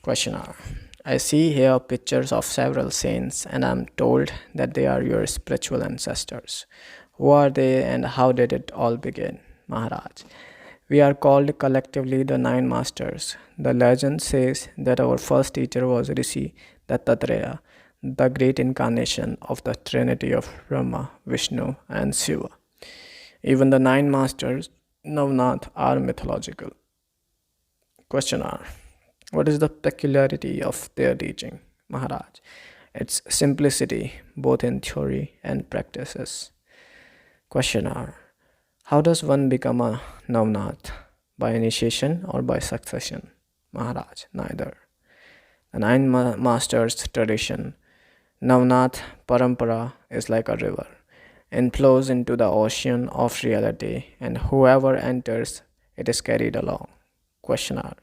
Questioner. I see here pictures of several saints, and I'm told that they are your spiritual ancestors. Who are they and how did it all begin? Maharaj. We are called collectively the Nine Masters. The legend says that our first teacher was Rishi Dattatreya, the great incarnation of the trinity of Brahma, Vishnu, and Shiva. Even the Nine Masters, Navnath, are mythological. Questioner. What is the peculiarity of their teaching, Maharaj? Its simplicity, both in theory and practices. Questioner. How does one become a Navnath? By initiation or by succession? Maharaj. Neither. The Nine Masters tradition, Navnath Parampara, is like a river and flows into the ocean of reality, and whoever enters it is carried along. Questioner.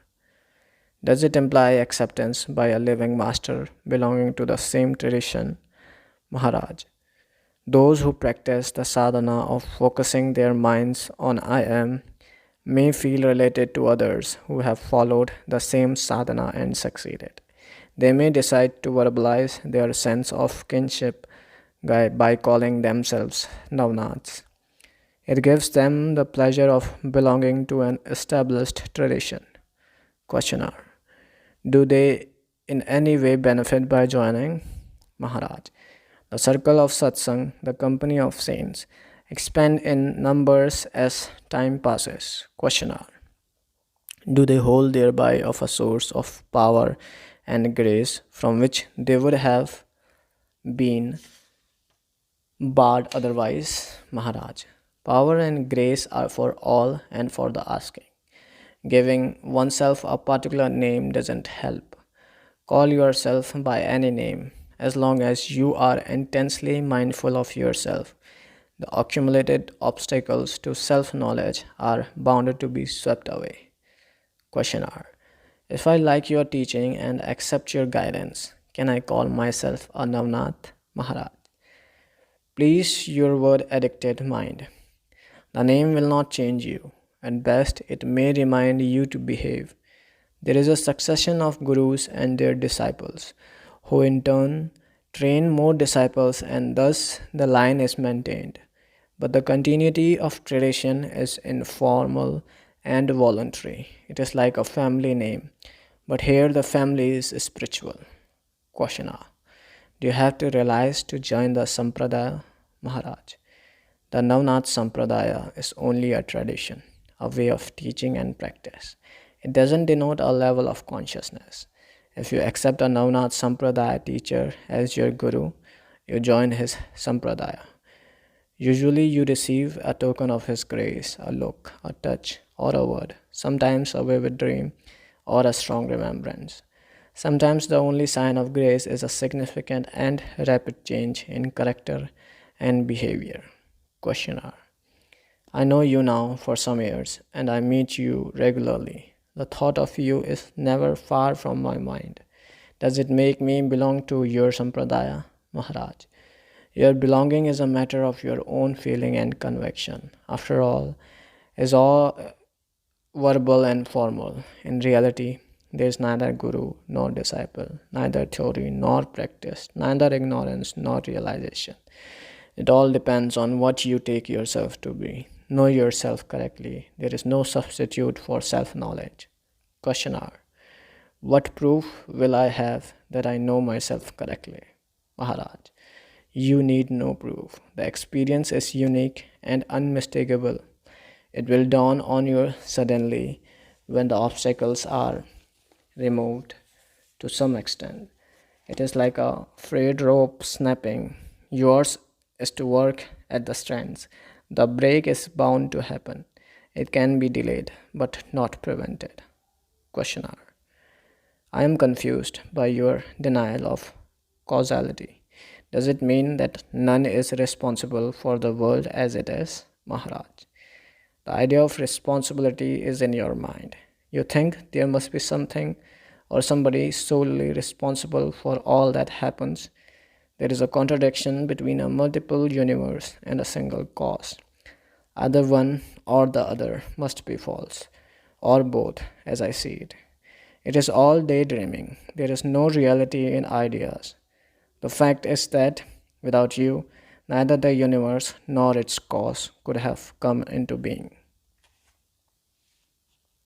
Does it imply acceptance by a living master belonging to the same tradition? Maharaj. Those who practice the sadhana of focusing their minds on I am may feel related to others who have followed the same sadhana and succeeded. They may decide to verbalize their sense of kinship by calling themselves Navnaths. It gives them the pleasure of belonging to an established tradition. Questioner. Do they in any way benefit by joining? Maharaj. The circle of satsang, the company of saints, expand in numbers as time passes. Questioner. Do they hold thereby of a source of power and grace from which they would have been barred otherwise? Maharaj. Power and grace are for all and for the asking. Giving oneself a particular name doesn't help. Call yourself by any name as long as you are intensely mindful of yourself. The accumulated obstacles to self knowledge are bound to be swept away. Questioner. If I like your teaching and accept your guidance, can I call myself a Navnath? Maharaj. Please your word addicted mind. The name will not change you. At best, it may remind you to behave. There is a succession of gurus and their disciples, who in turn train more disciples, and thus the line is maintained. But the continuity of tradition is informal and voluntary. It is like a family name, but here the family is spiritual. Questioner. Do you have to realize to join the Sampradaya? Maharaj. The Navnath Sampradaya is only a tradition, a way of teaching and practice. It doesn't denote a level of consciousness. If you accept a Navnath Sampradaya teacher as your guru, you join his Sampradaya. Usually you receive a token of his grace, a look, a touch, or a word, sometimes a vivid dream or a strong remembrance. Sometimes the only sign of grace is a significant and rapid change in character and behavior. Questioner. I know you now for some years, and I meet you regularly. The thought of you is never far from my mind. Does it make me belong to your Sampradaya? Maharaj. Your belonging is a matter of your own feeling and conviction. After all, is all verbal and formal. In reality, there is neither guru nor disciple, neither theory nor practice, neither ignorance nor realization. It all depends on what you take yourself to be. Know yourself correctly. There is no substitute for self-knowledge. Questioner. What proof will I have that I know myself correctly? Maharaj. You need no proof. The experience is unique and unmistakable. It will dawn on you suddenly when the obstacles are removed to some extent. It is like a frayed rope snapping. Yours is to work at the strands. The break is bound to happen. It can be delayed, but not prevented. Questioner. I am confused by your denial of causality. Does it mean that none is responsible for the world as it is? Maharaj. The idea of responsibility is in your mind. You think there must be something or somebody solely responsible for all that happens. There is a contradiction between a multiple universe and a single cause. Either one or the other must be false, or both, as I see it. It is all daydreaming. There is no reality in ideas. The fact is that without you, neither the universe nor its cause could have come into being.